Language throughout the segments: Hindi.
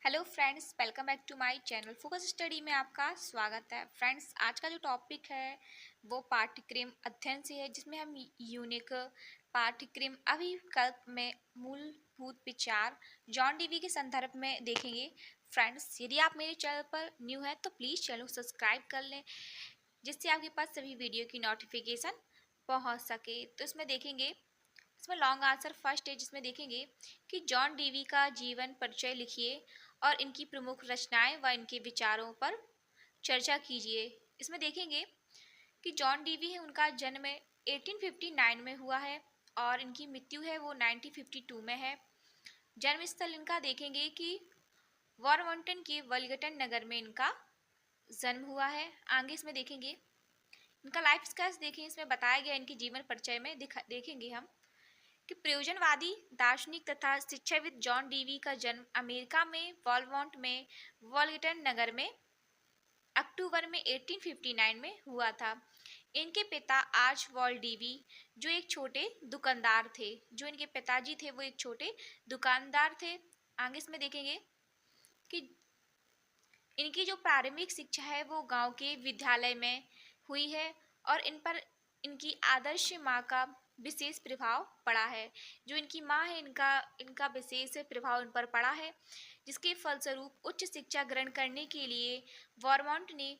Hello friends, welcome back to my channel Focus Study में आपका स्वागत है। फ्रेंड्स, आज का जो टॉपिक है वो पाठ्यक्रम अध्ययन से है, जिसमें हम यूनिक पाठ्यक्रम अभिकल्प में मूलभूत विचार जॉन डीवी के संदर्भ में देखेंगे। फ्रेंड्स, यदि आप मेरे चैनल पर न्यू है तो प्लीज़ चैनल को सब्सक्राइब कर लें, जिससे आपके पास सभी वीडियो की नोटिफिकेशन पहुंच सके। तो इसमें देखेंगे, इसमें लॉन्ग आंसर फर्स्ट है, जिसमें देखेंगे कि जॉन डीवी का जीवन परिचय लिखिए और इनकी प्रमुख रचनाएं व इनके विचारों पर चर्चा कीजिए। इसमें देखेंगे कि जॉन डीवी है, उनका जन्म 1859 में हुआ है और इनकी मृत्यु है वो 1952 में है। जन्म स्थल इनका देखेंगे कि वॉरमंटन के वलगटन नगर में इनका जन्म हुआ है। आगे इसमें देखेंगे इनका लाइफ स्केच देखें, इसमें बताया गया इनके जीवन परिचय में देखेंगे हम कि प्रयोजनवादी दार्शनिक तथा शिक्षाविद जॉन डीवी का जन्म अमेरिका में वॉलमॉन्ट में वॉलगटन नगर में अक्टूबर में 1859 में हुआ था। इनके पिता आर्चबाल्ड डीवी जो एक छोटे दुकानदार थे, जो इनके पिताजी थे वो एक छोटे दुकानदार थे। आगे इसमें देखेंगे कि इनकी जो प्रारंभिक शिक्षा है वो गांव के विद्यालय में हुई है और इन पर इनकी आदर्श माँ का विशेष प्रभाव पड़ा है। जो इनकी माँ है, इनका इनका विशेष प्रभाव इन पर पड़ा है, जिसके फलस्वरूप उच्च शिक्षा ग्रहण करने के लिए वॉरमॉन्ट ने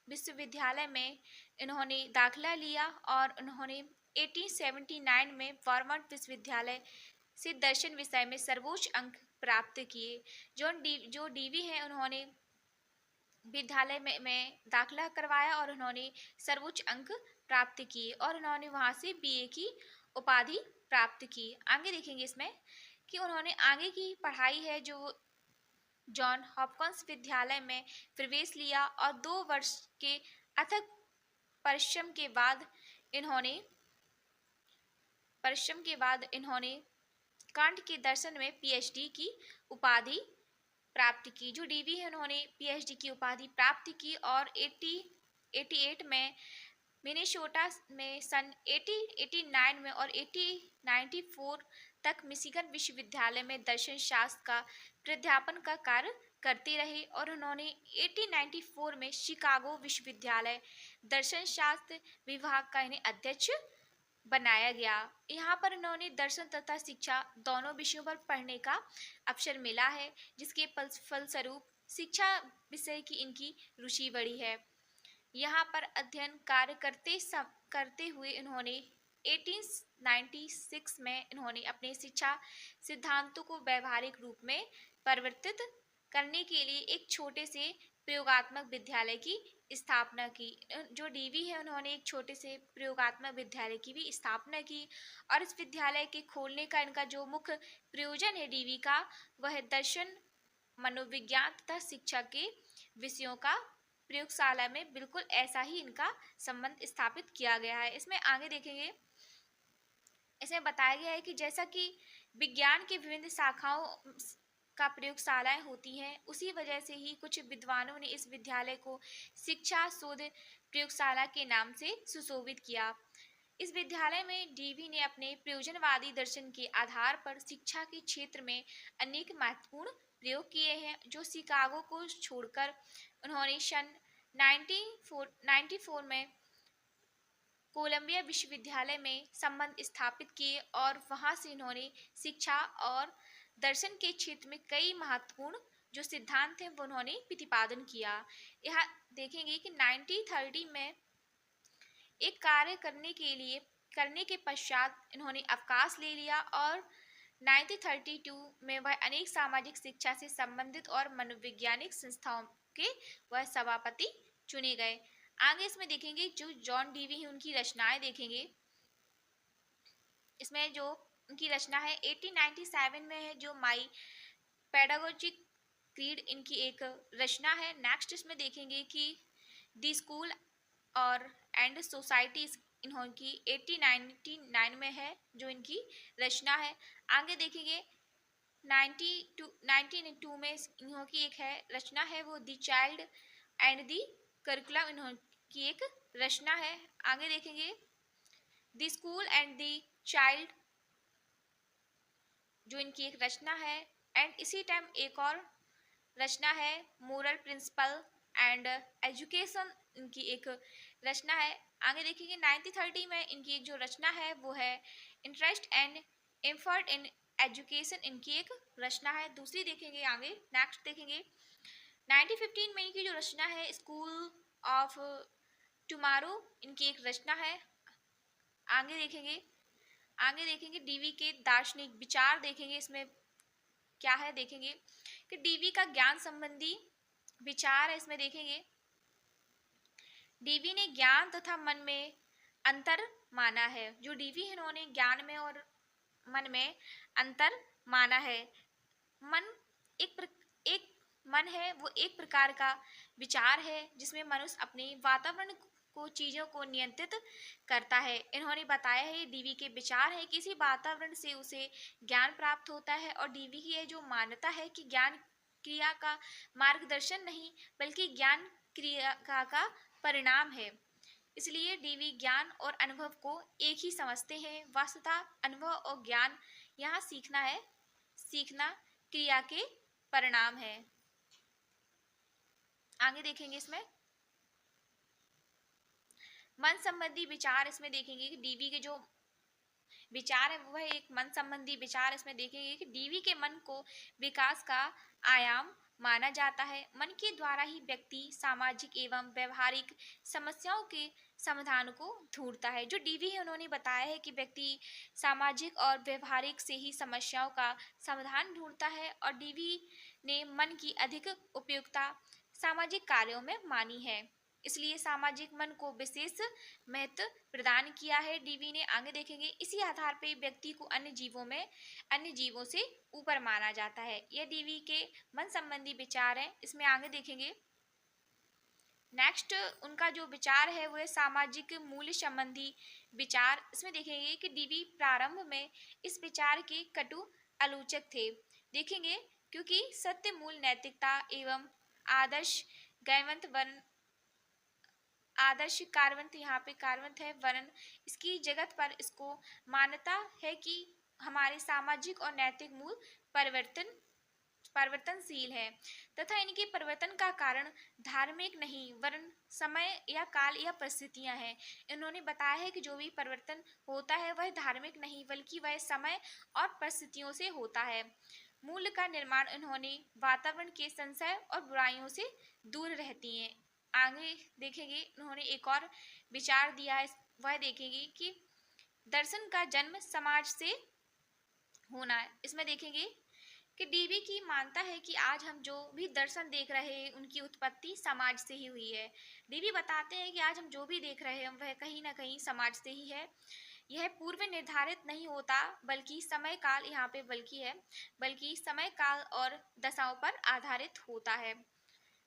विश्वविद्यालय में इन्होंने दाखिला लिया और उन्होंने 1879 में वॉरमॉन्ट विश्वविद्यालय से दर्शन विषय में सर्वोच्च अंक प्राप्त किए। जो डीवी है, उन्होंने विद्यालय में दाखिला करवाया और उन्होंने सर्वोच्च अंक प्राप्त किए और उन्होंने वहाँ से बीए की उपाधि प्राप्त की। आगे देखेंगे इसमें कि उन्होंने आगे की पढ़ाई है जो जॉन हॉपकिंस विद्यालय में प्रवेश लिया और 2 वर्ष के अथक परिश्रम के बाद इन्होंने कांट के दर्शन में पीएचडी की उपाधि प्राप्त की। जो डीवी है, उन्होंने पीएचडी की उपाधि प्राप्त की और 88 में मिनेसोटा में सन 1889 में और 1894 तक मिशिगन विश्वविद्यालय में दर्शन शास्त्र का प्राध्यापन का कार्य करते रहे और उन्होंने 1894 में शिकागो विश्वविद्यालय दर्शन शास्त्र विभाग का इन्हें अध्यक्ष बनाया गया। यहाँ पर इन्होंने दर्शन तथा शिक्षा दोनों विषयों पर पढ़ने का अवसर मिला है, जिसके फलस्वरूप शिक्षा विषय की इनकी रुचि बढ़ी है। यहाँ पर अध्ययन कार्य करते हुए इन्होंने 1896 में इन्होंने अपने शिक्षा सिद्धांतों को व्यावहारिक रूप में परिवर्तित करने के लिए एक छोटे से प्रयोगात्मक विद्यालय की स्थापना की। जो डीवी है, उन्होंने एक छोटे से प्रयोगात्मक विद्यालय की भी स्थापना की और इस विद्यालय के खोलने का इनका जो मुख्य प्रयोजन है डीवी का, वह दर्शन, मनोविज्ञान तथा शिक्षा के विषयों का प्रयोगशाला में बिल्कुल ऐसा ही इनका संबंध स्थापित किया गया है। इसमें आगे देखेंगे, इसमें बताया गया है कि जैसा कि विज्ञान की विभिन्न शाखाओं का प्रयोगशालाएं होती हैं, उसी वजह से ही कुछ विद्वानों ने इस विद्यालय को शिक्षा शोध प्रयोगशाला के नाम से सुशोभित किया। इस विद्यालय में डीवी ने अपने प्रयोजनवादी दर्शन के आधार पर शिक्षा के क्षेत्र में अनेक महत्वपूर्ण प्रयोग किए हैं। जो शिकागो को छोड़कर उन्होंने सन 1994 में कोलंबिया विश्वविद्यालय में संबंध स्थापित किए और वहां से इन्होंने शिक्षा और दर्शन के क्षेत्र में कई महत्वपूर्ण जो सिद्धांत हैं वो उन्होंने प्रतिपादन किया। यहाँ देखेंगे कि 1930 में एक कार्य करने के पश्चात इन्होंने अवकाश ले लिया और 1932 में वह अनेक सामाजिक शिक्षा से संबंधित और मनोवैज्ञानिक संस्थाओं के वह सभापति चुने गए। आगे इसमें देखेंगे जो जॉन डीवी है, उनकी रचनाएं देखेंगे। इसमें जो उनकी रचना है 1897 में है, जो माई पेडागोजिक क्रीड इनकी एक रचना है। नेक्स्ट इसमें देखेंगे कि दी स्कूल और एंड सोसाइटी इन्होंने 1899 में है, जो इनकी रचना है। आगे देखेंगे 1902 में इन्होंने एक है रचना है, वो दी चाइल्ड एंड दी करिकुलम इन्होंने एक रचना है। आगे देखेंगे दी स्कूल एंड दी चाइल्ड, जो इनकी एक रचना है। एंड इसी टाइम एक और रचना है मोरल प्रिंसिपल एंड एजुकेशन, इनकी एक रचना है। आगे देखेंगे 1930 में इनकी एक जो रचना है वो है interest and effort in education, इनकी एक रचना है। दूसरी देखेंगे, आगे नेक्स्ट देखेंगे 1915 में इनकी जो रचना है स्कूल ऑफ टुमारो, इनकी एक रचना है। आगे देखेंगे डीवी के दार्शनिक विचार देखेंगे, इसमें क्या है देखेंगे कि डीवी का ज्ञान संबंधी विचार है। इसमें देखेंगे डीवी ने ज्ञान तथा मन में अंतर माना है। जो डीवी है इन्होंने ज्ञान में और मन में अंतर माना है। मन एक मन है वो एक प्रकार का विचार है जिसमें मनुष्य अपने वातावरण को चीजों को नियंत्रित करता है। इन्होंने बताया है डीवी के विचार है किसी वातावरण से उसे ज्ञान प्राप्त होता है, और डीवी की यह जो मान्यता है कि ज्ञान क्रिया का मार्गदर्शन नहीं बल्कि ज्ञान क्रिया का परिणाम है। इसलिए डीवी ज्ञान और अनुभव को एक ही समझते हैं। वास्तवतः अनुभव और ज्ञान यहाँ सीखना है, सीखना क्रिया के परिणाम है। आगे देखेंगे इसमें मन संबंधी विचार, इसमें देखेंगे कि डीवी के जो विचार है वह एक मन संबंधी विचार। इसमें देखेंगे कि डीवी के मन को विकास का आयाम माना जाता है। मन के द्वारा ही व्यक्ति सामाजिक एवं व्यवहारिक समस्याओं के समाधान को ढूंढता है। जो डीवी है उन्होंने बताया है कि व्यक्ति सामाजिक और व्यवहारिक से ही समस्याओं का समाधान ढूंढता है, और डीवी ने मन की अधिक उपयुक्तता सामाजिक कार्यों में मानी है, इसलिए सामाजिक मन को विशेष महत्व प्रदान किया है डीवी ने। आगे देखेंगे इसी आधार पर व्यक्ति को अन्य जीवों से ऊपर माना जाता है। यह डीवी के मन संबंधी विचार है। इसमें आगे देखेंगे नेक्स्ट उनका जो विचार है वह सामाजिक मूल्य संबंधी विचार। इसमें देखेंगे कि डीवी प्रारंभ में इस विचार के कटु आलोचक थे। देखेंगे क्योंकि सत्य मूल नैतिकता एवं आदर्श कार्बन, यहाँ पे कार्बन है वरन इसकी जगत पर इसको मान्यता है कि हमारे सामाजिक और नैतिक मूल परिवर्तनशील है तथा इनके परिवर्तन का कारण धार्मिक नहीं वरन समय या काल या परिस्थितियां हैं। इन्होंने बताया है कि जो भी परिवर्तन होता है वह धार्मिक नहीं बल्कि वह समय और परिस्थितियों से होता है। मूल्य का निर्माण इन्होंने वातावरण के संशय और बुराइयों से दूर रहती हैं। आगे देखेंगे उन्होंने एक और विचार दिया है, वह देखेंगे कि दर्शन का जन्म समाज से होना है। इसमें देखेंगे कि डीवी की मानता है कि आज हम जो भी दर्शन देख रहे हैं उनकी उत्पत्ति समाज से ही हुई है। डीवी बताते हैं कि आज हम जो भी देख रहे हैं वह कहीं ना कहीं समाज से ही है। यह पूर्व निर्धारित नहीं होता बल्कि समय काल यहाँ पे बल्कि समय काल और दशाओं पर आधारित होता है।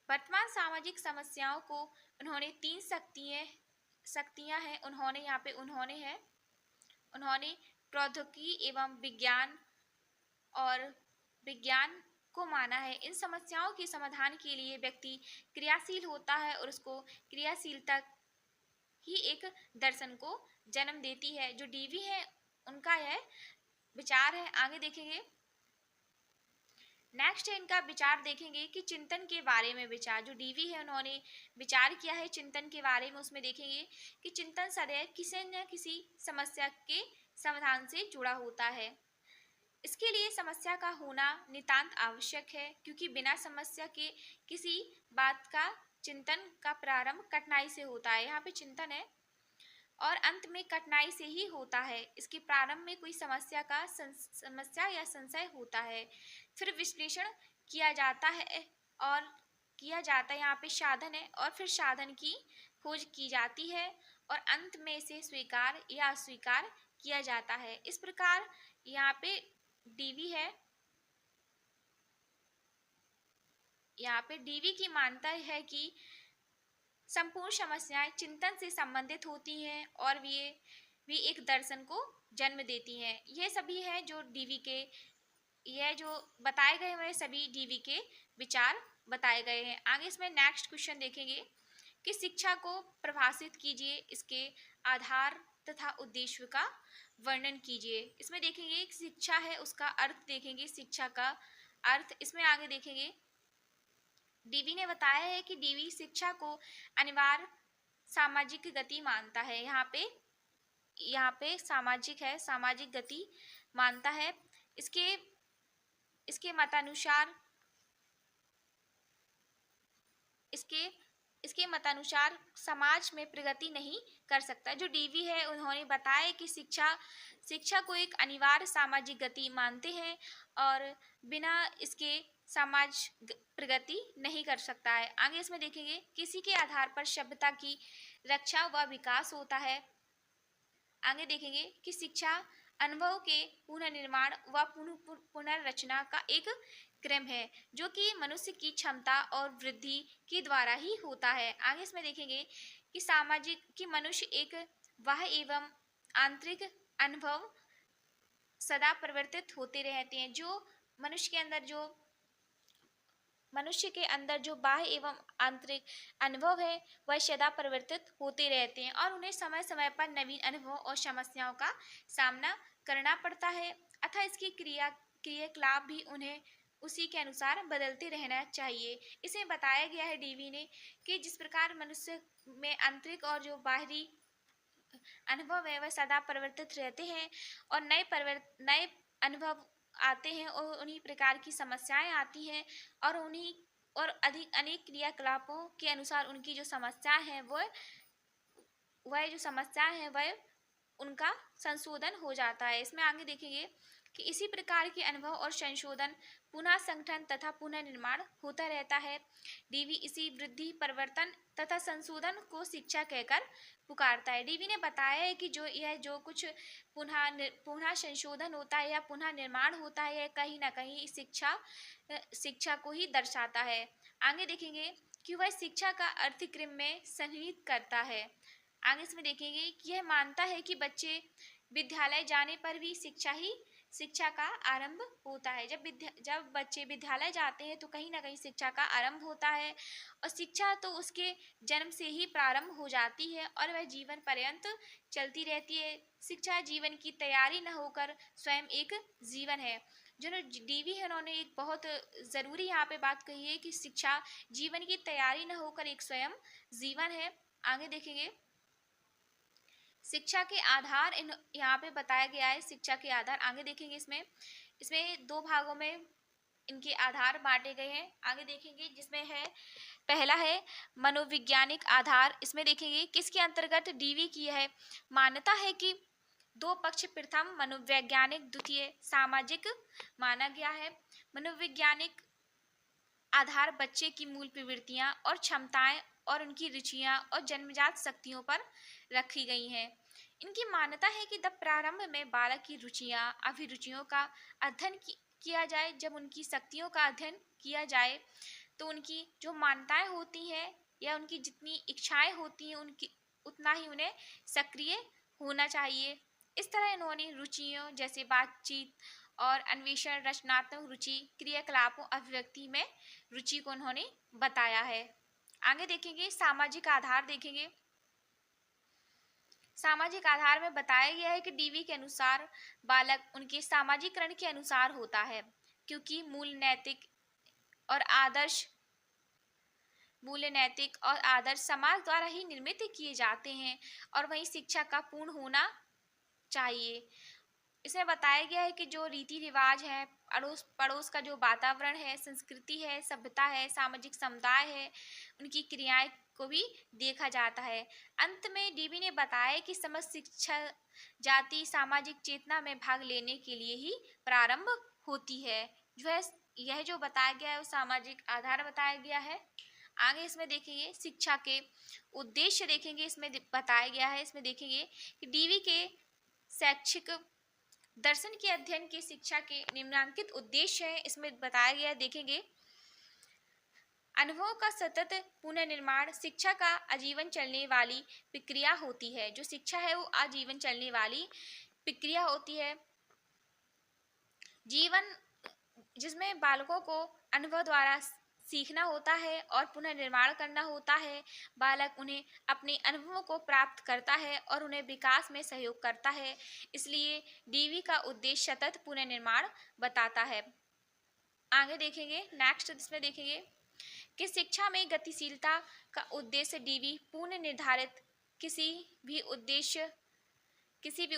वर्तमान सामाजिक समस्याओं को उन्होंने तीन शक्तियां हैं। उन्होंने प्रौद्योगिकी एवं विज्ञान को माना है। इन समस्याओं के समाधान के लिए व्यक्ति क्रियाशील होता है और उसको क्रियाशीलता ही एक दर्शन को जन्म देती है। जो डीवी है उनका यह विचार है। आगे देखेंगे नेक्स्ट है इनका विचार देखेंगे कि चिंतन के बारे में विचार। जो डीवी है उन्होंने विचार किया है चिंतन के बारे में। उसमें देखेंगे कि चिंतन सदैव किसी न किसी समस्या के समाधान से जुड़ा होता है। इसके लिए समस्या का होना नितांत आवश्यक है क्योंकि बिना समस्या के किसी बात का चिंतन का प्रारंभ कठिनाई से होता है। यहाँ पे चिंतन है और अंत में कठिनाई से ही होता है। इसके प्रारंभ में कोई समस्या या संशय होता है, फिर विश्लेषण किया जाता है यहाँ पे साधन है और फिर साधन की खोज की जाती है और अंत में इसे स्वीकार या अस्वीकार किया जाता है। इस प्रकार यहाँ पे डीवी है, यहाँ पे डीवी की मानता है कि संपूर्ण समस्याएं चिंतन से संबंधित होती हैं और भी एक दर्शन को जन्म देती हैं। यह सभी है जो डीवी के यह जो बताए गए हैं सभी डीवी के विचार बताए गए हैं। आगे इसमें नेक्स्ट क्वेश्चन देखेंगे कि शिक्षा को परिभाषित कीजिए, इसके आधार तथा उद्देश्य का वर्णन कीजिए। इसमें देखेंगे शिक्षा है उसका अर्थ देखेंगे, शिक्षा का अर्थ। इसमें आगे देखेंगे डीवी ने बताया है कि डीवी शिक्षा को अनिवार्य सामाजिक गति मानता है। यहाँ पे सामाजिक है, सामाजिक गति मानता है। इसके इसके मतानुसार इसके इसके मतानुसार समाज में प्रगति नहीं कर सकता। जो डीवी है उन्होंने बताया कि शिक्षा को एक अनिवार्य सामाजिक गति मानते हैं और बिना इसके समाज प्रगति नहीं कर सकता है। आगे इसमें देखेंगे किसी के आधार पर सभ्यता की रक्षा व विकास होता है। आगे देखेंगे कि शिक्षा अनुभव के पुनर्निर्माण व पुनर्रचना का एक क्रम है जो कि मनुष्य की क्षमता और वृद्धि के द्वारा ही होता है। आगे इसमें देखेंगे कि मनुष्य एक बाह्य एवं आंतरिक अनुभव सदा परिवर्तित होते रहते हैं। जो मनुष्य के अंदर जो बाह्य एवं आंतरिक अनुभव है वह सदा परिवर्तित होते रहते हैं और उन्हें समय समय पर नवीन अनुभव और समस्याओं का सामना करना पड़ता है, अतः इसकी क्रियाकलाप भी उन्हें उसी के अनुसार बदलते रहना चाहिए। इसे बताया गया है डीवी ने कि जिस प्रकार मनुष्य में आंतरिक और जो बाहरी अनुभव है वह सदा परिवर्तित रहते हैं और नए अनुभव आते हैं और उन्हीं प्रकार की समस्याएं आती हैं और अधिक अनेक क्रियाकलापों के अनुसार उनकी जो समस्याएं हैं वह उनका संशोधन हो जाता है। इसमें आगे देखेंगे कि इसी प्रकार के अनुभव और संशोधन पुनः संगठन तथा पुनः निर्माण होता रहता है। डीवी इसी वृद्धि परिवर्तन तथा संशोधन को शिक्षा कहकर पुकारता है। डीवी ने बताया है कि जो कुछ पुनः संशोधन होता है या पुनः निर्माण होता है, यह कहीं ना कहीं शिक्षा को ही दर्शाता है। आगे देखेंगे कि वह शिक्षा का अर्थक्रम में सन्निहित करता है। आगे इसमें देखेंगे कि यह मानता है कि बच्चे विद्यालय जाने पर भी शिक्षा का आरंभ होता है। जब बच्चे विद्यालय जाते हैं तो कहीं ना कहीं शिक्षा का आरंभ होता है और शिक्षा तो उसके जन्म से ही प्रारंभ हो जाती है और वह जीवन पर्यंत चलती रहती है। शिक्षा जीवन की तैयारी न होकर स्वयं एक जीवन है। जो डीवी है उन्होंने एक बहुत ज़रूरी यहाँ पे बात कही है कि शिक्षा जीवन की तैयारी न होकर एक स्वयं जीवन है। आगे देखेंगे शिक्षा के आधार यहाँ पे बताया गया है। शिक्षा के आधार आगे देखेंगे इसमें दो भागों में इनके आधार बांटे गए हैं। आगे देखेंगे जिसमें है पहला है मनोवैज्ञानिक आधार। इसमें देखेंगे किसके अंतर्गत डीवी की है मान्यता है कि दो पक्ष प्रथम मनोवैज्ञानिक द्वितीय सामाजिक माना गया है। मनोवैज्ञानिक आधार बच्चे की मूल प्रवृत्तियां और क्षमताएं और उनकी रुचियां और जन्मजात शक्तियों पर रखी गई हैं। इनकी मान्यता है कि जब प्रारंभ में बालक की रुचियां अभिरुचियों का अध्ययन किया जाए, जब उनकी शक्तियों का अध्ययन किया जाए तो उनकी जो मान्यताएं होती हैं या उनकी जितनी इच्छाएं होती हैं उनकी उतना ही उन्हें सक्रिय होना चाहिए। इस तरह इन्होंने रुचियों जैसे बातचीत और अन्वेषण, रचनात्मक रुचि, क्रियाकलापों, अभिव्यक्ति में रुचि को उन्होंने बताया है। आगे देखेंगे सामाजिक आधार देखेंगे। सामाजिक आधार में बताया गया है कि डीवी के अनुसार बालक उनके सामाजिकरण के अनुसार होता है क्योंकि मूल्य नैतिक और आदर्श समाज द्वारा ही निर्मित किए जाते हैं और वही शिक्षा का पूर्ण होना चाहिए। इसमें बताया गया है कि जो रीति रिवाज है, अड़ोस पड़ोस का जो वातावरण है, संस्कृति है, सभ्यता है, सामाजिक समुदाय है, उनकी क्रियाएं को भी देखा जाता है। अंत में डीवी ने बताया कि समस्त शिक्षा जाति सामाजिक चेतना में भाग लेने के लिए ही प्रारंभ होती है। यह जो बताया गया है वो सामाजिक आधार बताया गया है। आगे इसमें देखेंगे शिक्षा के उद्देश्य देखेंगे। इसमें बताया गया है, इसमें देखेंगे कि डीवी के शैक्षिक दर्शन के अध्ययन की शिक्षा के निम्नलिखित उद्देश्य है। इसमें बताया गया देखेंगे अनुभव का सतत पुनर्निर्माण शिक्षा का आजीवन चलने वाली प्रक्रिया होती है। जो शिक्षा है वो आजीवन चलने वाली प्रक्रिया होती है जीवन जिसमें बालकों को अनुभव द्वारा सीखना होता है और पुनर्निर्माण करना होता है। बालक उन्हें अपने अनुभवों को प्राप्त करता है और उन्हें विकास में सहयोग करता है। इसलिए डीवी का उद्देश्य सतत पुनर्निर्माण बताता है। आगे देखेंगे नेक्स्ट इसमें देखेंगे कि शिक्षा में गतिशीलता का उद्देश्य डीवी पूर्ण निर्धारित किसी भी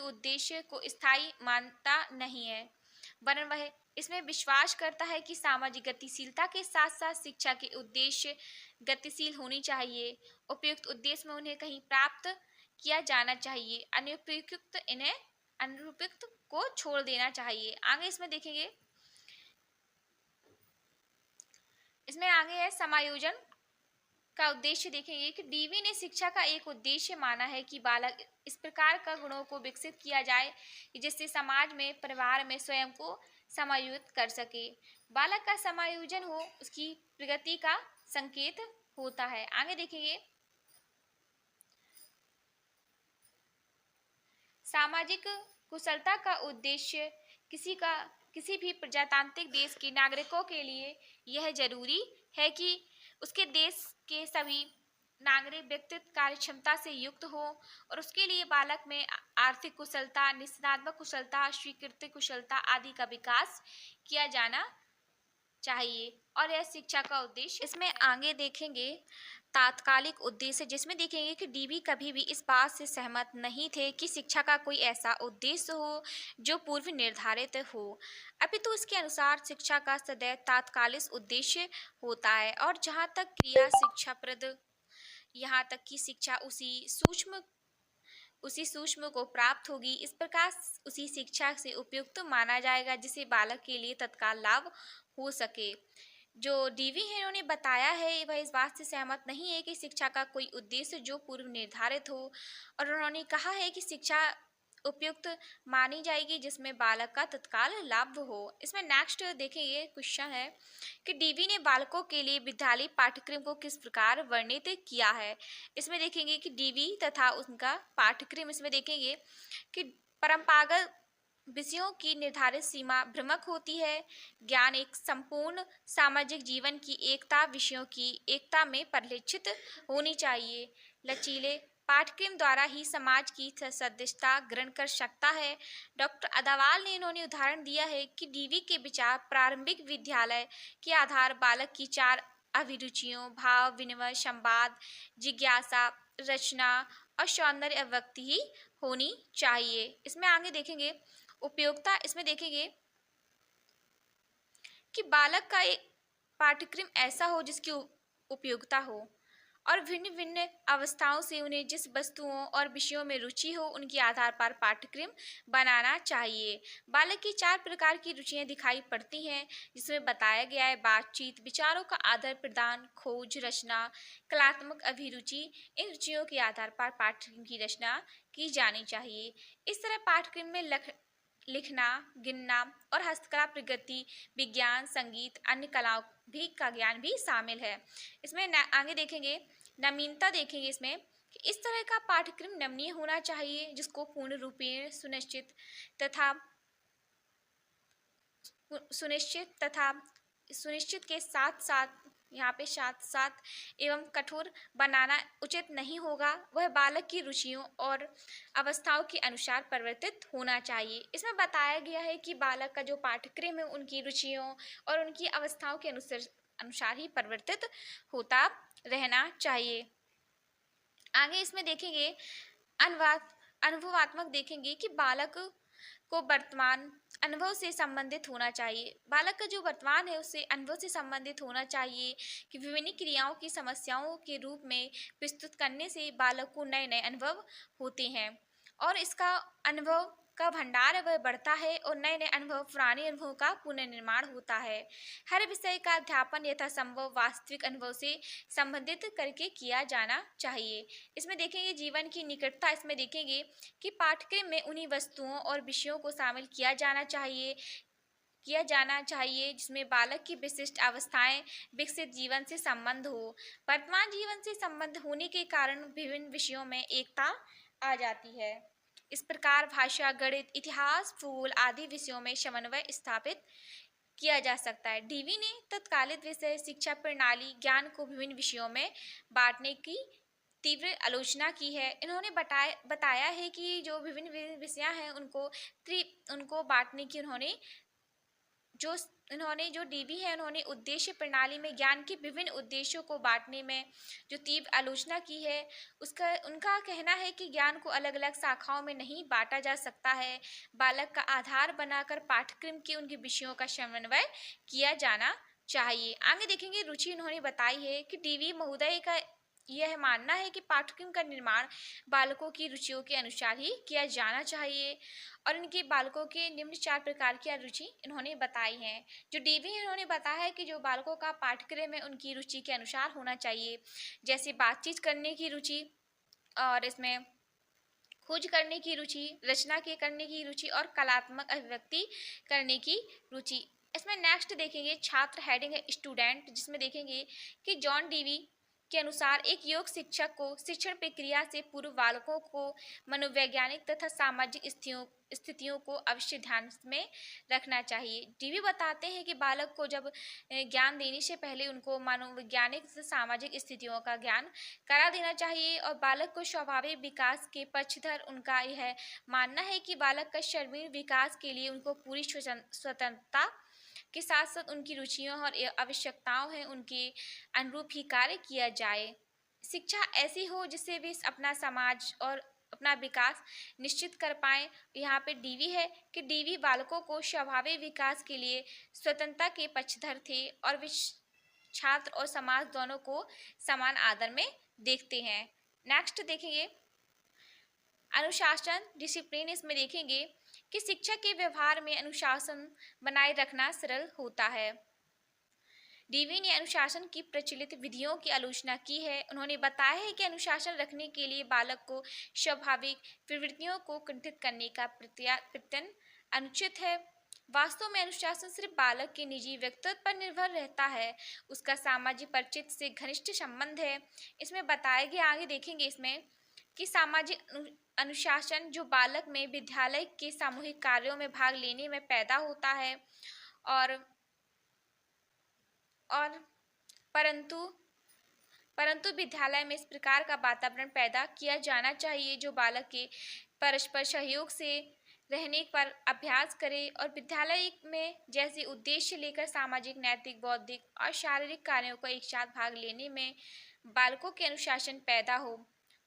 उद्देश्य को स्थायी मानता नहीं है, वरन वह इसमें विश्वास करता है कि सामाजिक गतिशीलता के साथ साथ शिक्षा के उद्देश्य गतिशील होनी चाहिए। उपयुक्त उद्देश्य में उन्हें कहीं प्राप्त किया जाना चाहिए, अनुपयुक्त को छोड़ देना चाहिए। आगे इसमें देखेंगे, इसमें आगे है समायोजन का उद्देश्य। देखेंगे कि डीवी ने शिक्षा का एक उद्देश्य माना है कि बालक इस प्रकार का गुणों को विकसित किया जाए जिससे समाज में, परिवार में स्वयं को समायोजित कर सके। बालक का समायोजन हो उसकी प्रगति का संकेत होता है। आगे देखेंगे, सामाजिक कुशलता का उद्देश्य किसी भी प्रजातांत्रिक देश के नागरिकों के लिए यह जरूरी है कि उसके देश के सभी नागरिक व्यक्तित्व कार्य क्षमता से युक्त हो और उसके लिए बालक में आर्थिक कुशलता, निश्चयात्मक कुशलता, स्वीकृति कुशलता आदि का विकास किया जाना चाहिए और यह शिक्षा का उद्देश्य। इसमें आगे देखेंगे तात्कालिक उद्देश्य, जिसमें देखेंगे कि डीवी कभी भी इस बात से सहमत नहीं थे कि शिक्षा का कोई ऐसा उद्देश्य हो जो पूर्व निर्धारित हो, अपितु इसके अनुसार शिक्षा का सदैव तात्कालिक उद्देश्य होता है और जहाँ तक क्रिया शिक्षाप्रद, यहाँ तक कि शिक्षा उसी सूक्ष्म को प्राप्त होगी, इस प्रकार उसी शिक्षा से उपयुक्त माना जाएगा जिसे बालक के लिए तत्काल लाभ हो सके। जो डीवी है उन्होंने बताया है वह इस बात से सहमत नहीं है कि शिक्षा का कोई उद्देश्य जो पूर्व निर्धारित हो, और उन्होंने कहा है कि शिक्षा उपयुक्त मानी जाएगी जिसमें बालक का तत्काल लाभ हो। इसमें नेक्स्ट देखेंगे क्वेश्चन है कि डीवी ने बालकों के लिए विद्यालय पाठ्यक्रम को किस प्रकार वर्णित किया है। इसमें देखेंगे कि डीवी तथा उनका पाठ्यक्रम, इसमें देखेंगे कि परंपरागत विषयों की निर्धारित सीमा भ्रामक होती है। ज्ञान एक संपूर्ण सामाजिक जीवन की एकता, विषयों की एकता में परिलक्षित होनी चाहिए। लचीले पाठ्यक्रम द्वारा ही समाज की सदस्यता ग्रहण कर सकता है। डॉक्टर अदावाल ने इन्होंने उदाहरण दिया है कि डीवी के विचार प्रारंभिक विद्यालय के आधार बालक की 4 अभिरुचियों भाव विनिमय, संवाद, जिज्ञासा, रचना और सौंदर्य अभिव्यक्ति ही होनी चाहिए। इसमें आगे देखेंगे उपयोगिता, इसमें देखेंगे कि बालक का एक पाठ्यक्रम ऐसा हो जिसकी उपयोगिता हो और भिन्न भिन्न अवस्थाओं से उन्हें जिस वस्तुओं और विषयों में रुचि हो उनके आधार पर पाठ्यक्रम बनाना चाहिए। बालक की 4 प्रकार की रुचियां दिखाई पड़ती हैं जिसमें बताया गया है बातचीत, विचारों का आदान प्रदान, खोज, रचना, कलात्मक अभिरुचि। इन रुचियों के आधार पर पाठ्यक्रम की रचना की जानी चाहिए। इस तरह पाठ्यक्रम में लिखना, गिनना और हस्तकला, प्रगति, विज्ञान, संगीत, अन्य कलाओं भी का ज्ञान भी शामिल है। इसमें आगे देखेंगे नवीनता, देखेंगे इसमें कि इस तरह का पाठ्यक्रम नमनीय होना चाहिए जिसको पूर्ण रूपेण सुनिश्चित के साथ साथ यहाँ पे साथ एवं कठोर बनाना उचित नहीं होगा। वह बालक की रुचियों और अवस्थाओं के अनुसार परिवर्तित होना चाहिए। इसमें बताया गया है कि बालक का जो पाठ्यक्रम है उनकी रुचियों और उनकी अवस्थाओं के अनुसार ही परिवर्तित होता रहना चाहिए। आगे इसमें देखेंगे अनुभवात्मक, देखेंगे कि बालक को वर्तमान अनुभव से संबंधित होना चाहिए। बालक का जो वर्तमान है उससे अनुभव से संबंधित होना चाहिए कि विभिन्न क्रियाओं की समस्याओं के रूप में प्रस्तुत करने से बालक को नए नए अनुभव होते हैं और इसका अनुभव का भंडार वह बढ़ता है और नए नए अनुभव पुराने अनुभवों का पुनर्निर्माण होता है। हर विषय का अध्यापन यथासंभव वास्तविक अनुभव से संबंधित करके किया जाना चाहिए। इसमें देखेंगे जीवन की निकटता, इसमें देखेंगे कि पाठ्यक्रम में उन्हीं वस्तुओं और विषयों को शामिल किया जाना चाहिए जिसमें बालक की विशिष्ट अवस्थाएं विकसित जीवन से संबंध हो। वर्तमान जीवन से संबंध होने के कारण विभिन्न विषयों में एकता आ जाती है। इस प्रकार भाषा, गणित, इतिहास, भूगोल आदि विषयों में समन्वय स्थापित किया जा सकता है। डीवी ने तत्कालिक विषय शिक्षा प्रणाली ज्ञान को विभिन्न विषयों में बांटने की तीव्र आलोचना की है। इन्होंने बताया है कि जो विभिन्न विषय हैं उनको बांटने की उन्होंने जो इन्होंने जो डीवी है उन्होंने उद्देश्य प्रणाली में ज्ञान के विभिन्न उद्देश्यों को बांटने में जो तीव्र आलोचना की है, उसका उनका कहना है कि ज्ञान को अलग अलग शाखाओं में नहीं बांटा जा सकता है। बालक का आधार बनाकर पाठ्यक्रम के उनके विषयों का समन्वय किया जाना चाहिए। आगे देखेंगे रुचि इन्होंने बताई है कि डीवी महोदय का यह मानना है कि पाठ्यक्रम का निर्माण बालकों की रुचियों के अनुसार ही किया जाना चाहिए और इनके बालकों के निम्न 4 प्रकार की रुचि इन्होंने बताई हैं। जो डीवी इन्होंने बताया है कि जो बालकों का पाठ्यक्रम है उनकी रुचि के अनुसार होना चाहिए, जैसे बातचीत करने की रुचि और इसमें खोज करने की रुचि, रचना के करने की रुचि और कलात्मक अभिव्यक्ति करने की रुचि। इसमें नेक्स्ट देखेंगे छात्र हेडिंग है स्टूडेंट, जिसमें देखेंगे कि जॉन डीवी के अनुसार एक योग शिक्षक को शिक्षण प्रक्रिया से पूर्व बालकों को मनोवैज्ञानिक तथा सामाजिक स्थितियों को अवश्य ध्यान में रखना चाहिए। डीवी बताते हैं कि बालक को जब ज्ञान देने से पहले उनको मनोवैज्ञानिक तथा सामाजिक स्थितियों का ज्ञान करा देना चाहिए और बालक को स्वाभाविक विकास के पक्षधर उनका यह मानना है कि बालक का शारीरिक विकास के लिए उनको पूरी स्वतंत्रता के साथ साथ उनकी रुचियों और आवश्यकताओं हैं उनके अनुरूप ही कार्य किया जाए। शिक्षा ऐसी हो जिससे वे अपना समाज और अपना विकास निश्चित कर पाएं। यहाँ पे डीवी है कि डीवी बालकों को स्वाभाविक विकास के लिए स्वतंत्रता के पक्षधर थे और वे छात्र और समाज दोनों को समान आदर में देखते हैं। नेक्स्ट देखेंगे अनुशासन डिसिप्लिन। इसमें देखेंगे कि शिक्षा के व्यवहार में अनुशासन बनाए रखना सरल होता है। डीवी ने अनुशासन की प्रचलित विधियों की आलोचना की है। उन्होंने बताया है कि अनुशासन रखने के लिए बालक को स्वाभाविक प्रवृत्तियों को कुंठित करने का प्रयत्न अनुचित है। वास्तव में अनुशासन सिर्फ बालक के निजी व्यक्तित्व पर निर्भर रहता है, उसका सामाजिक परिचित से घनिष्ठ संबंध है। इसमें बताया गया, आगे देखेंगे इसमें कि सामाजिक अनुशासन जो बालक में विद्यालय के सामूहिक कार्यों में भाग लेने में पैदा होता है और परंतु विद्यालय में इस प्रकार का वातावरण पैदा किया जाना चाहिए जो बालक के परस्पर सहयोग से रहने पर अभ्यास करे और विद्यालय में जैसे उद्देश्य लेकर सामाजिक, नैतिक, बौद्धिक और शारीरिक कार्यों को एक साथ भाग लेने में बालकों के अनुशासन पैदा हो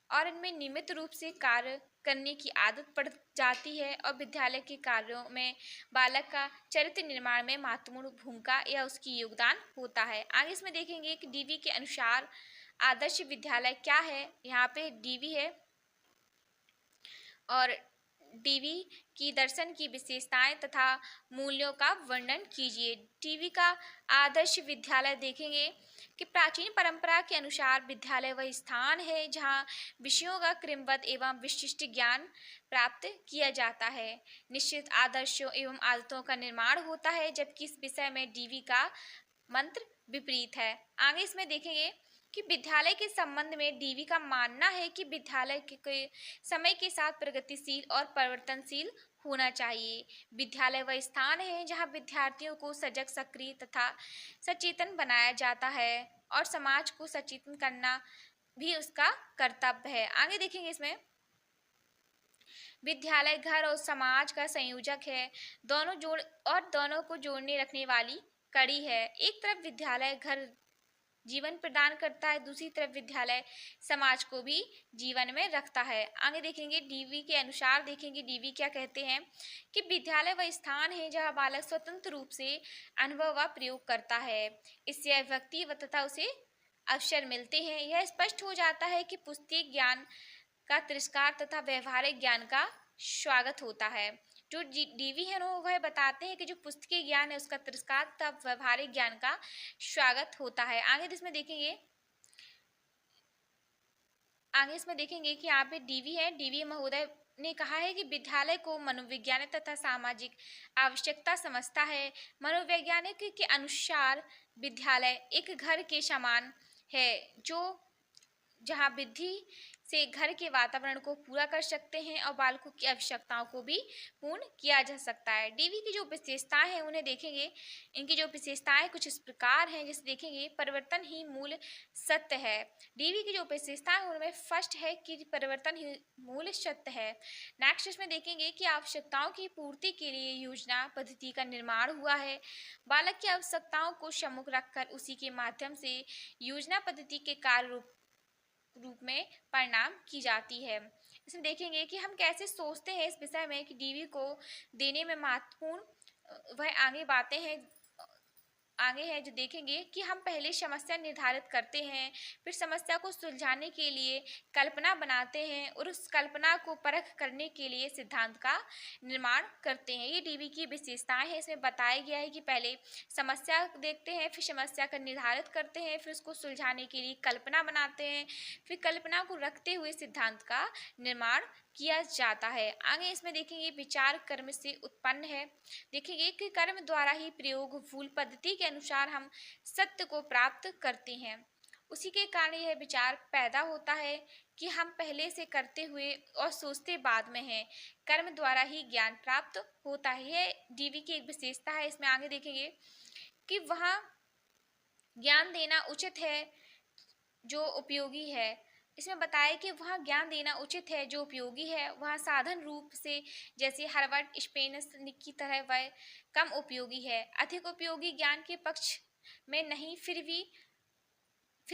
और इनमें नियमित रूप से कार्य करने की आदत पड़ जाती है और विद्यालय के कार्यों में बालक का चरित्र निर्माण में महत्वपूर्ण भूमिका या उसकी योगदान होता है। आगे इसमें देखेंगे कि डीवी के अनुसार आदर्श विद्यालय क्या है। यहाँ पे डीवी है और डीवी की दर्शन की विशेषताएं तथा मूल्यों का वर्णन कीजिए। डीवी का आदर्श विद्यालय देखेंगे कि प्राचीन परंपरा के अनुसार विद्यालय वह स्थान है जहाँ विषयों का क्रमबद्ध एवं विशिष्ट ज्ञान प्राप्त किया जाता है। निश्चित आदर्शों एवं आदतों का निर्माण होता है, जबकि इस विषय में डीवी का मंत्र विपरीत है। आगे इसमें देखेंगे कि विद्यालय के संबंध में डीवी का मानना है कि विद्यालय के समय के साथ प्रगतिशील और परिवर्तनशील होना चाहिए। विद्यालय वह स्थान है जहां विद्यार्थियों को सजग, सक्रिय तथा सचेतन बनाया जाता है और समाज को सचेतन करना भी उसका कर्तव्य है। आगे देखेंगे इसमें विद्यालय घर और समाज का संयोजक है, दोनों को जोड़ने रखने वाली कड़ी है। एक तरफ विद्यालय घर जीवन प्रदान करता है, दूसरी तरफ विद्यालय समाज को भी जीवन में रखता है। आगे देखेंगे डीवी के अनुसार, देखेंगे डीवी क्या कहते हैं कि विद्यालय वह स्थान है जहां बालक स्वतंत्र रूप से अनुभव व प्रयोग करता है। इससे व्यक्ति तथा उसे अवसर मिलते हैं। यह स्पष्ट हो जाता है कि पुस्तकीय ज्ञान का तिरस्कार तथा व्यवहारिक ज्ञान का स्वागत होता है। जो डीवी है वह बताते हैं कि जो पुस्तकीय ज्ञान है उसका तिरस्कार तथा व्यवहारिक ज्ञान का स्वागत होता है। आगे इसमें देखेंगे कि यहाँ पे डीवी है। डीवी महोदय ने कहा है कि विद्यालय को मनोवैज्ञानिक तथा सामाजिक आवश्यकता समझता है। मनोवैज्ञानिक के अनुसार विद्यालय एक घर के समान है जो जहाँ बुद्धि से घर के वातावरण को पूरा कर सकते हैं और बालकों की आवश्यकताओं को भी पूर्ण किया जा सकता है। डीवी की जो विशेषताएं हैं उन्हें देखेंगे। इनकी जो विशेषताएं कुछ इस प्रकार हैं, जैसे देखेंगे परिवर्तन ही मूल सत्य है। डीवी की जो विशेषताएं हैं उनमें फर्स्ट है कि परिवर्तन ही मूल सत्य है। नेक्स्ट इसमें देखेंगे कि आवश्यकताओं की पूर्ति के लिए योजना पद्धति का निर्माण हुआ है। बालक की आवश्यकताओं को सम्मुख रखकर उसी के माध्यम से योजना पद्धति के कार्य रूप में परिणाम की जाती है। इसमें देखेंगे कि हम कैसे सोचते हैं इस विषय में कि डीवी को देने में महत्वपूर्ण वह आगे है जो देखेंगे कि हम पहले समस्या निर्धारित करते हैं, फिर समस्या को सुलझाने के लिए कल्पना बनाते हैं और उस कल्पना को परख करने के लिए सिद्धांत का निर्माण करते हैं। ये डीवी की विशेषताएं हैं। इसमें बताया गया है कि पहले समस्या देखते हैं, फिर समस्या का निर्धारित करते हैं, फिर उसको सुलझाने के लिए कल्पना बनाते हैं, फिर कल्पना को रखते हुए सिद्धांत का निर्माण किया जाता है। आगे इसमें देखेंगे विचार कर्म से उत्पन्न है। देखेंगे कि कर्म द्वारा ही प्रयोग भूल पद्धति के अनुसार हम सत्य को प्राप्त करते हैं। उसी के कारण यह विचार पैदा होता है कि हम पहले से करते हुए और सोचते बाद में हैं। कर्म द्वारा ही ज्ञान प्राप्त होता है। यह डीवी की एक विशेषता है। इसमें आगे देखेंगे कि वहाँ ज्ञान देना उचित है जो उपयोगी है। इसमें बताया कि वहाँ ज्ञान देना उचित है जो उपयोगी है, वहाँ साधन रूप से जैसे हार्वर्ड स्पेनस की तरह वह कम उपयोगी है। अधिक उपयोगी ज्ञान के पक्ष में नहीं, फिर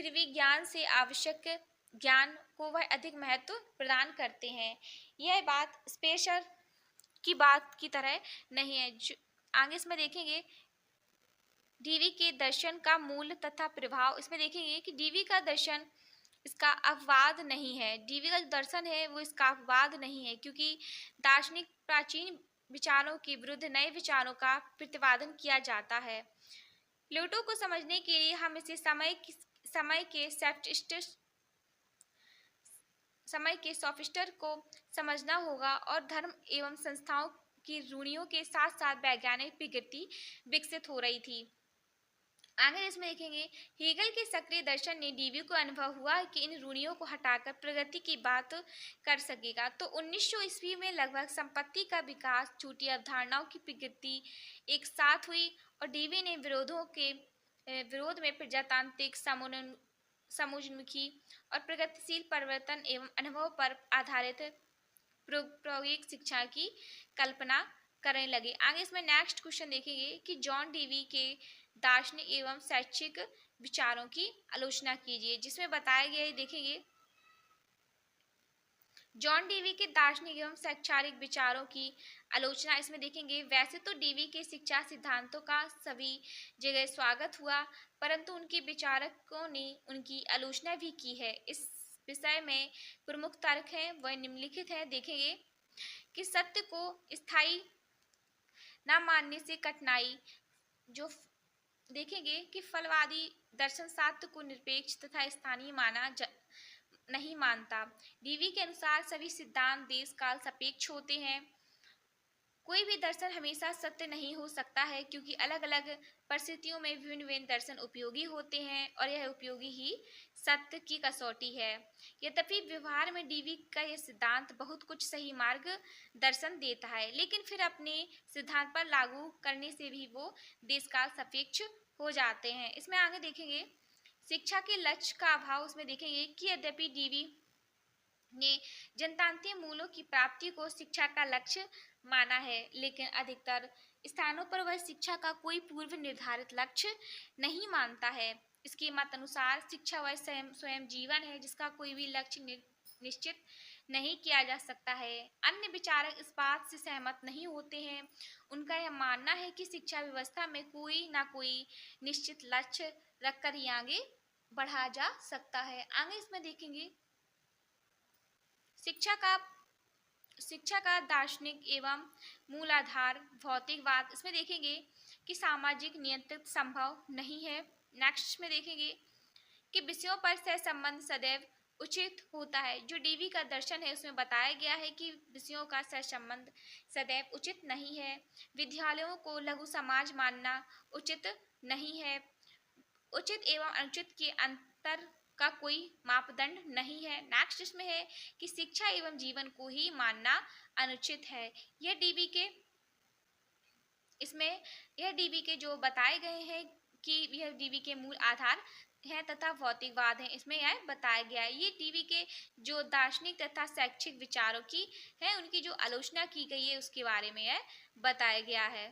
भी ज्ञान से आवश्यक ज्ञान को वह अधिक महत्व प्रदान करते हैं। यह बात स्पेशल की बात की तरह नहीं है। आगे इसमें देखेंगे डीवी के दर्शन का मूल तथा प्रभाव। इसमें देखेंगे कि डीवी का दर्शन इसका अपवाद नहीं है। डीवी का जो दर्शन है वो इसका अपवाद नहीं है, क्योंकि दार्शनिक प्राचीन विचारों के विरुद्ध नए विचारों का प्रतिपादन किया जाता है। प्लेटो को समझने के लिए हम इसे समय के सोफिस्टर को समझना होगा और धर्म एवं संस्थाओं की रूढ़ियों के साथ साथ वैज्ञानिक प्रगति विकसित हो रही थी। आगे इसमें देखेंगे हेगल के सक्रिय दर्शन ने डीवी को अनुभव हुआ कि इन रूढ़ियों को हटाकर प्रगति की बात कर सकेगा। तो 1900 ईस्वी में लगभग संपत्ति का विकास, झूठी अवधारणाओं की प्रगति एक साथ हुई और डीवी ने विरोध में प्रजातांत्रिक समुन्मुखी और प्रगतिशील परिवर्तन एवं अनुभव पर आधारित प्रायोगिक शिक्षा की कल्पना करने लगे। आगे इसमें नेक्स्ट क्वेश्चन देखेंगे कि जॉन डीवी के दार्शनिक एवं शैक्षिक विचारों की आलोचना कीजिए, जिसमें बताया गया है। देखेंगे जॉन डीवी के दार्शनिक एवं शैक्षणिक विचारों की आलोचना। इसमें देखेंगे वैसे तो डीवी के शिक्षा सिद्धांतों का सभी जगह स्वागत हुआ, परंतु उनके विचारकों ने उनकी आलोचना भी की है। इस विषय में प्रमुख तर्क हैं वह निम्नलिखित है। देखेंगे कि सत्य को स्थायी न मानने से कठिनाई, जो देखेंगे कि फलवादी दर्शन सत्य को निरपेक्ष तथा स्थानीय नहीं मानता। डीवी के अनुसार सभी सिद्धांत देश काल सापेक्ष होते हैं। कोई भी दर्शन हमेशा सत्य नहीं हो सकता है, क्योंकि अलग अलग परिस्थितियों में विभिन्न विभिन्न दर्शन उपयोगी होते हैं और यह उपयोगी ही सत्य की कसौटी है। यद्यपि व्यवहार में डीवी का यह सिद्धांत बहुत कुछ सही मार्ग दर्शन देता है, लेकिन फिर अपने सिद्धांत पर लागू करने से भी वो देश काल सापेक्ष हो जाते हैं। इसमें आगे देखेंगे शिक्षा के लक्ष्य का अभाव। उसमें देखेंगे कि यद्यपि डीवी ने जनतांत्रिक मूल्यों की प्राप्ति को शिक्षा का लक्ष्य माना है, लेकिन अधिकतर स्थानों पर वह शिक्षा का कोई पूर्व निर्धारित लक्ष्य नहीं मानता है। इसके मत अनुसार शिक्षा वह स्वयं जीवन है जिसका कोई भी लक्ष्य निश्चित नहीं किया जा सकता है। अन्य विचारक इस बात से सहमत नहीं होते हैं। उनका यह मानना है कि शिक्षा व्यवस्था में कोई ना कोई निश्चित लक्ष्य रखकर ही आगे बढ़ा जा सकता है। आगे इसमें देखेंगे शिक्षा का दार्शनिक एवं मूलाधार भौतिकवाद। इसमें देखेंगे कि सामाजिक नियंत्रित संभव नहीं है। नेक्स्ट में देखेंगे कि विषयों पर सहसंबंध सदैव उचित होता है। जो डीवी का दर्शन है उसमें बताया गया है कि विषयों का सहसंबंध सदैव उचित नहीं है। विद्यालयों को लघु समाज मानना उचित नहीं है। उचित एवं अनुचित के अंतर का कोई मापदंड नहीं है। नेक्स्ट इसमें है कि शिक्षा एवं जीवन को ही मानना अनुचित है। यह डीबी के इसमें यह डीबी के जो बताए गए हैं कि यह डीबी के मूल आधार हैं तथा भौतिकवाद है, इसमें यह बताया गया है। ये डीबी के जो दार्शनिक तथा शैक्षिक विचारों की है, उनकी जो आलोचना की गई है उसके बारे में यह बताया गया है।